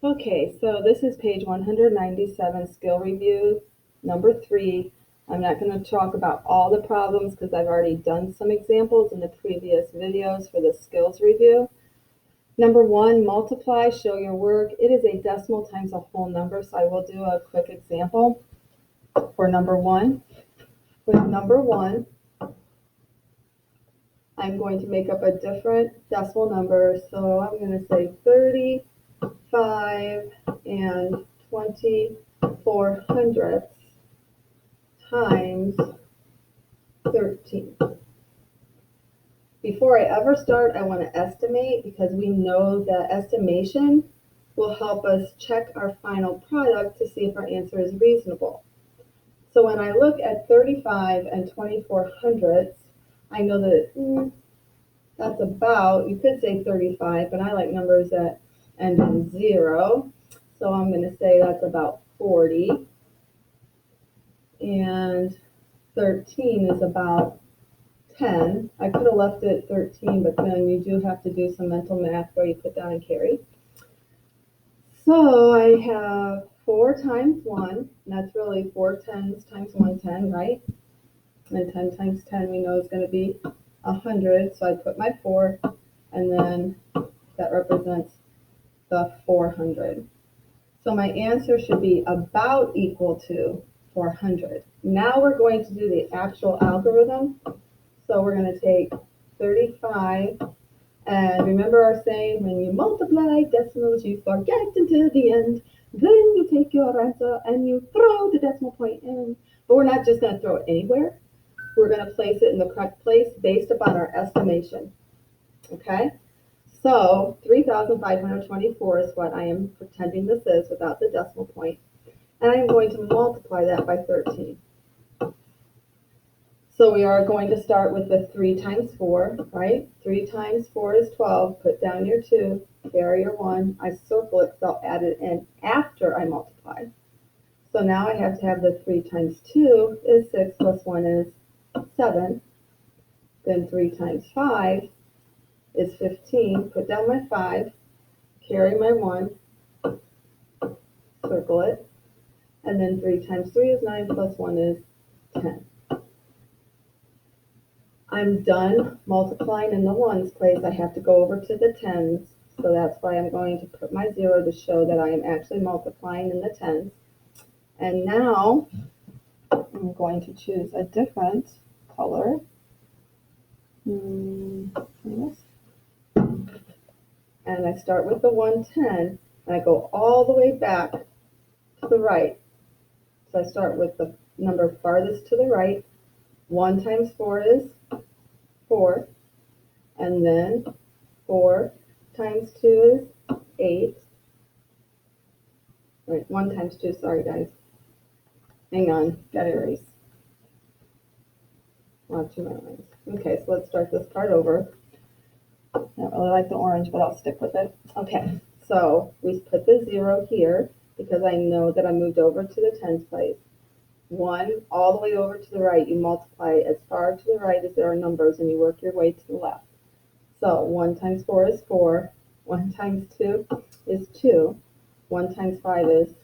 Okay, so this is page 197, skill review, number 3. I'm not going to talk about all the problems because I've already done some examples in the previous videos for the skills review. Number 1, multiply, show your work. It is a decimal times a whole number, so I will do a quick example for number 1. With number 1, I'm going to make up a different decimal number, so I'm going to say 35 and 24 hundredths times 13. Before I ever start, I want to estimate because we know that estimation will help us check our final product to see if our answer is reasonable. So when I look at 35 and 24 hundredths, I know that that's about, you could say 35, but I like numbers that end in 0. So I'm going to say that's about 40. And 13 is about 10. I could have left it 13, but then you do have to do some mental math where you put down and carry. So I have 4 times 1, and that's really 4 tens times 1 10, right? And 10 times 10 we know is going to be 100, so I put my 4, and then that represents the 400. So my answer should be about equal to 400. Now we're going to do the actual algorithm. So we're going to take 35, and remember our saying, when you multiply decimals, you forget until the end. Then you take your answer and you throw the decimal point in. But we're not just going to throw it anywhere. We're going to place it in the correct place based upon our estimation. Okay? So 3,524 is what I am pretending this is without the decimal point. And I'm going to multiply that by 13. So we are going to start with the 3 times 4, right? 3 times 4 is 12. Put down your 2, carry your 1. I circle it because I'll add it in after I multiply. So now I have to have the 3 times 2 is 6 plus 1 is 7. Then 3 times 5 is 15. Put down my 5, carry my 1, circle it. And then 3 times 3 is 9 plus 1 is 10. I'm done multiplying in the ones place. I have to go over to the tens. So that's why I'm going to put my 0 to show that I am actually multiplying in the tens. And now I'm going to choose a different color. And I start with the 110, and I go all the way back to the right. So I start with the number farthest to the right. 1 times 4 is 4, and then 4 times 2 is 8. Right, 1 times 2, sorry guys. Hang on, gotta erase. I'll have 2 more lines. Okay, so let's start this part over. I don't really like the orange, but I'll stick with it. Okay, so we put the 0 here because I know that I moved over to the tens place. 1 all the way over to the right, you multiply as far to the right as there are numbers and you work your way to the left. So 1 times 4 is 4, 1 times 2 is 2, 1 times 5 is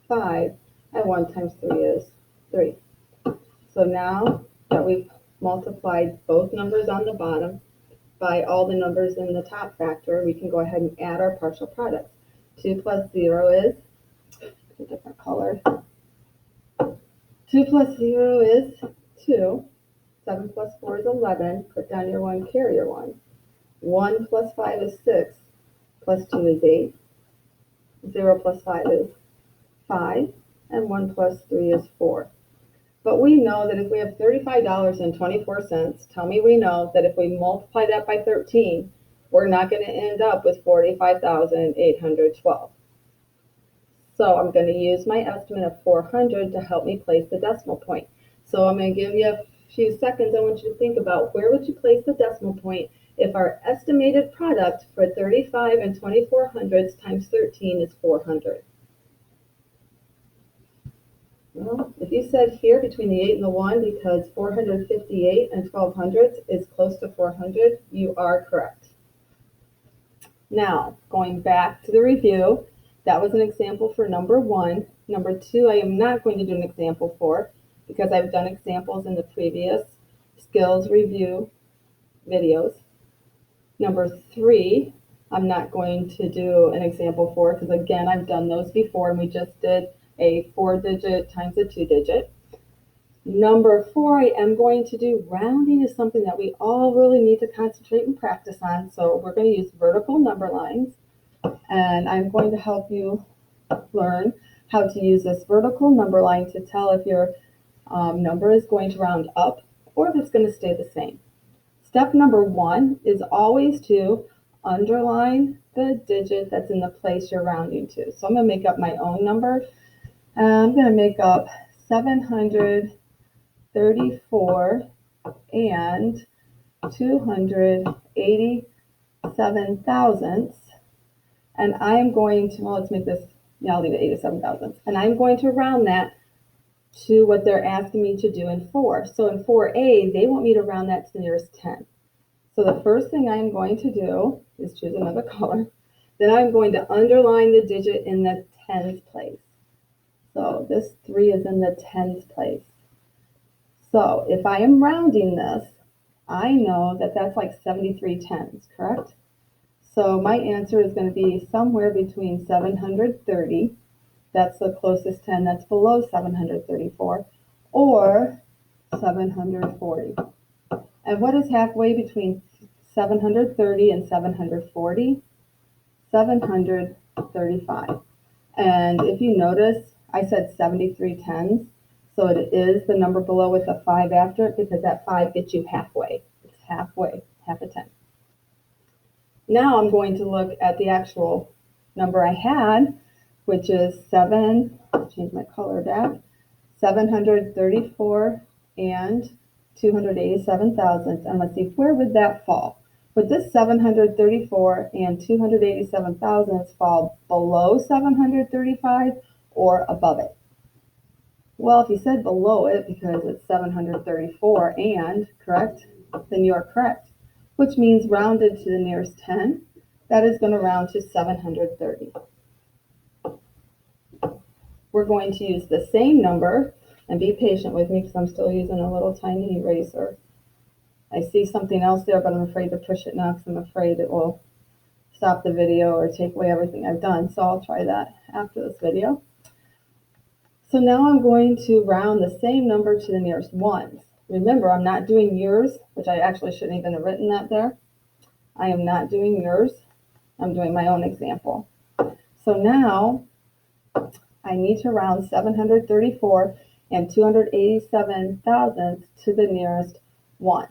5, and 1 times 3 is 3. So now that we've multiplied both numbers on the bottom by all the numbers in the top factor, we can go ahead and add our partial products. 2 plus 0 is a different color. 2 plus 0 is 2. 7 plus 4 is 11. Put down your 1, carry your 1. 1 plus 5 is 6. Plus 2 is 8. 0 plus 5 is 5. And 1 plus 3 is 4. But we know that if we have $35.24, tell me we know that if we multiply that by 13, we're not going to end up with 45,812. So I'm going to use my estimate of 400 to help me place the decimal point. So I'm going to give you a few seconds. I want you to think about where would you place the decimal point if our estimated product for 35 and 24 hundredths times 13 is 400. Well, if you said here between the 8 and the 1 because 458 and 12 hundredths is close to 400, you are correct. Now, going back to the review, That was an example for number 1. Number 2, I am not going to do an example for because I've done examples in the previous skills review videos. Number 3, I'm not going to do an example for because again, I've done those before and we just did a 4-digit times a 2-digit. Number 4, I am going to do rounding is something that we all really need to concentrate and practice on. So we're going to use vertical number lines and I'm going to help you learn how to use this vertical number line to tell if your number is going to round up or if it's going to stay the same. Step number 1 is always to underline the digit that's in the place you're rounding to. So I'm going to make up my own number. I'm going to make up 734 and 287 thousandths. And I am going to, well, let's make this, yeah, I'll leave it 87 thousandths. And I'm going to round that to what they're asking me to do in 4. So in 4A, they want me to round that to the nearest 10. So the first thing I'm going to do is choose another color. Then I'm going to underline the digit in the tens place. So this 3 is in the tens place. So if I am rounding this, I know that that's like 73 tens, correct? So my answer is going to be somewhere between 730, that's the closest 10 that's below 734, or 740. And what is halfway between 730 and 740? 735. And if you notice, I said 73 tens, so it is the number below with a 5 after it because that 5 gets you halfway. It's halfway, half a 10. Now I'm going to look at the actual number I had, which is change my color back, 734 and 287 thousandths. And let's see, where would that fall? Would this 734 and 287 thousandths fall below 735 or above it? Well, if you said below it because it's 734 and, correct, then you are correct, which means rounded to the nearest 10, that is going to round to 730. We're going to use the same number, and be patient with me because I'm still using a little tiny eraser. I see something else there, but I'm afraid to push it now because I'm afraid it will stop the video or take away everything I've done. So I'll try that after this video. So now I'm going to round the same number to the nearest ones. Remember, I'm not doing yours, which I actually shouldn't even have written that there. I am not doing yours. I'm doing my own example. So now I need to round 734 and 287 thousandths to the nearest ones.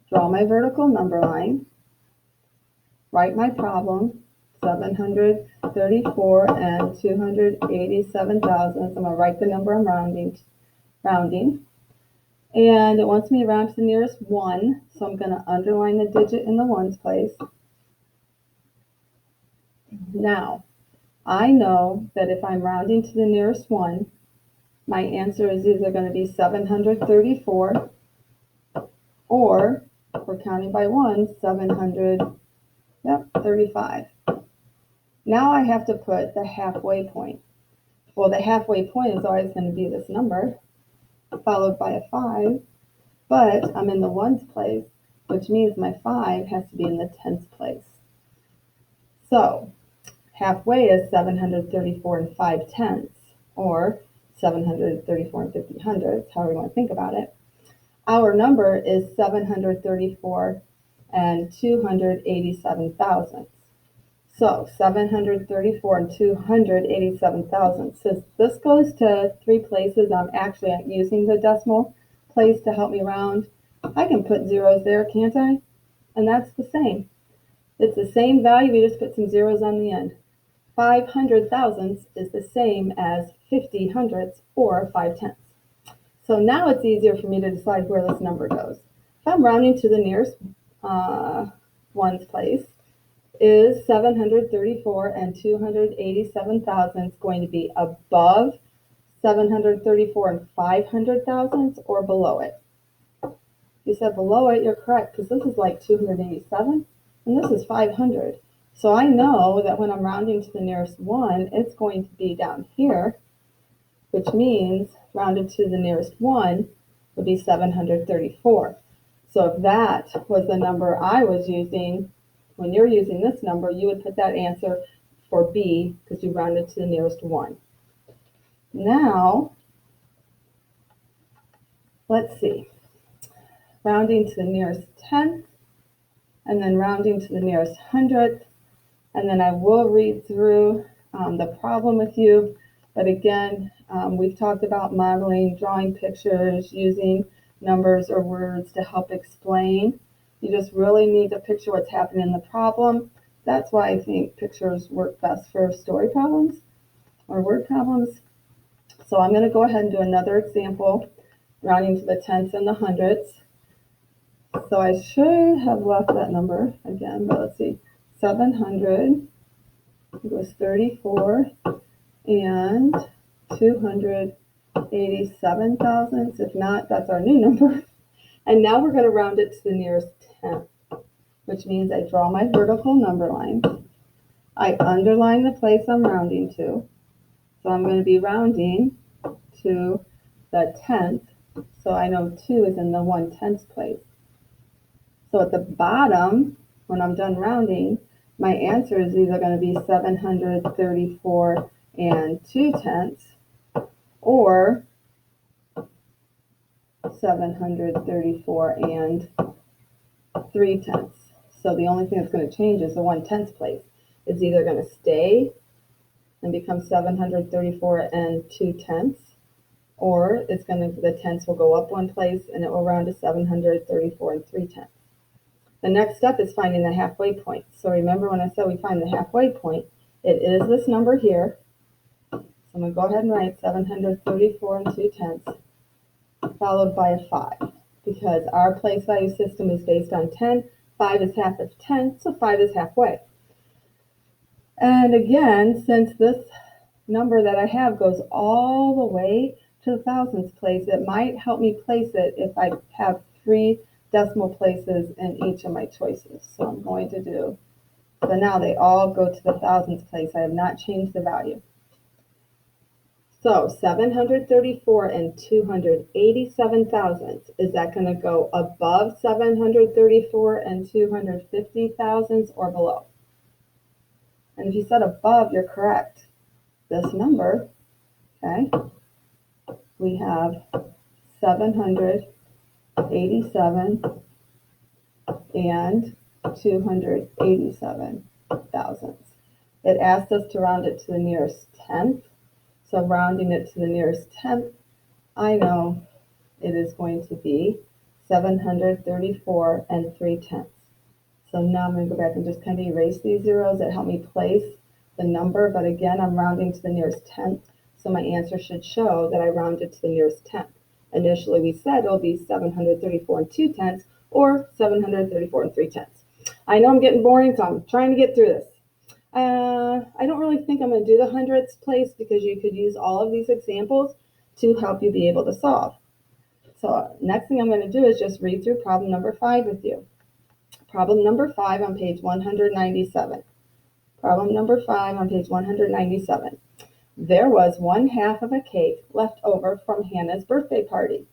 Draw my vertical number line. Write my problem, 734 and 287 thousandths. I'm going to write the number I'm rounding. And it wants me to round to the nearest 1, so I'm going to underline the digit in the ones place. Now, I know that if I'm rounding to the nearest 1, my answer is either going to be 734 or, if we're counting by 1, 735. Now I have to put the halfway point. Well, the halfway point is always going to be this number, followed by a 5, but I'm in the ones place, which means my 5 has to be in the tens place. So halfway is 734 and 5 tenths, or 734 and 50 hundredths, however you want to think about it. Our number is 734 and 287 thousandths. So 734 and 287 thousandths. Since this goes to 3 places, I'm actually using the decimal place to help me round. I can put zeros there, can't I? And that's the same. It's the same value, we just put some zeros on the end. 500 thousandths is the same as 50 hundredths or 5 tenths. So now it's easier for me to decide where this number goes. If I'm rounding to the nearest ones place, is 734 and 287 thousandths going to be above 734 and 500 thousandths or below it? You said below it, you're correct, because this is like 287 and this is 500. So I know that when I'm rounding to the nearest 1, it's going to be down here, which means rounded to the nearest 1 would be 734. So if that was the number I was using, when you're using this number, you would put that answer for B because you rounded to the nearest 1. Now, let's see. Rounding to the nearest 10th, and then rounding to the nearest 100th, and then I will read through the problem with you. But again, we've talked about modeling, drawing pictures, using numbers or words to help explain. You just really need to picture what's happening in the problem. That's why I think pictures work best for story problems or word problems. So I'm going to go ahead and do another example, rounding to the tenths and the hundredths. So I should have left that number again, but let's see. 700 was 34 and 287 thousandths. If not, that's our new number. And now we're going to round it to the nearest tenth, which means I draw my vertical number line. I underline the place I'm rounding to. So I'm going to be rounding to the tenth. So I know 2 is in the 1/10th place. So at the bottom, when I'm done rounding, my answer is either going to be 734 and 2/10, or 734 and 3/10. So the only thing that's going to change is the 1/10th place. It's either going to stay and become 734 and 2/10, or it's going to, the tenths will go up one place and it will round to 734 and 3/10. The next step is finding the halfway point. So remember when I said we find the halfway point, it is this number here. So I'm going to go ahead and write 734 and 2/10, followed by a 5, because our place value system is based on 10. 5 is half of 10, so 5 is halfway. And again, since this number that I have goes all the way to the thousandths place, it might help me place it if I have 3 decimal places in each of my choices. So I'm going to do, so now they all go to the thousandths place. I have not changed the value. So 734 and 287 thousandths, is that going to go above 734 and 250 thousandths or below? And if you said above, you're correct. This number, okay, we have 787 and 287 thousandths. It asked us to round it to the nearest tenth. So rounding it to the nearest tenth, I know it is going to be 734 and 3/10. So now I'm going to go back and just kind of erase these zeros that help me place the number. But again, I'm rounding to the nearest tenth. So my answer should show that I rounded to the nearest tenth. Initially, we said it'll be 734 and 2/10 or 734 and 3/10. I know I'm getting boring, so I'm trying to get through this. I don't really think I'm going to do the hundredths place because you could use all of these examples to help you be able to solve. So next thing I'm going to do is just read through problem number 5 with you. Problem number 5 on page 197. Problem number 5 on page 197. There was 1/2 of a cake left over from Hannah's birthday party.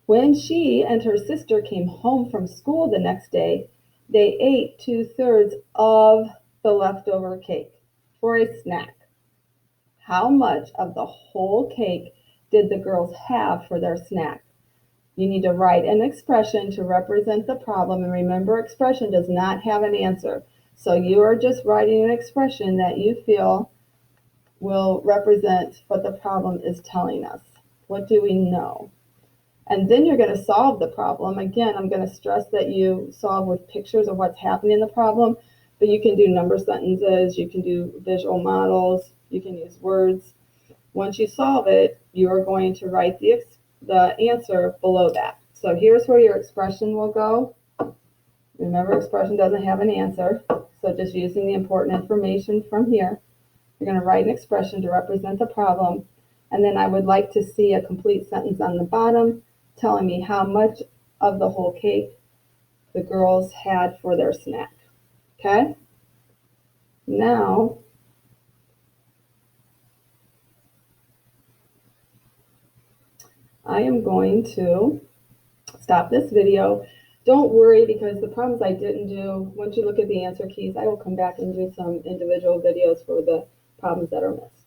When she and her sister came home from school the next day, they ate 2/3 of the leftover cake for a snack. How much of the whole cake did the girls have for their snack? You need to write an expression to represent the problem, and remember, expression does not have an answer. So you are just writing an expression that you feel will represent what the problem is telling us. What do we know? And then you're going to solve the problem. Again, I'm going to stress that you solve with pictures of what's happening in the problem, but you can do number sentences, you can do visual models, you can use words. Once you solve it, you are going to write the answer below that. So here's where your expression will go. Remember, expression doesn't have an answer, so just using the important information from here, you're going to write an expression to represent the problem, and then I would like to see a complete sentence on the bottom telling me how much of the whole cake the girls had for their snack. Okay? Now, I am going to stop this video. Don't worry, because the problems I didn't do, once you look at the answer keys, I will come back and do some individual videos for the problems that are missed.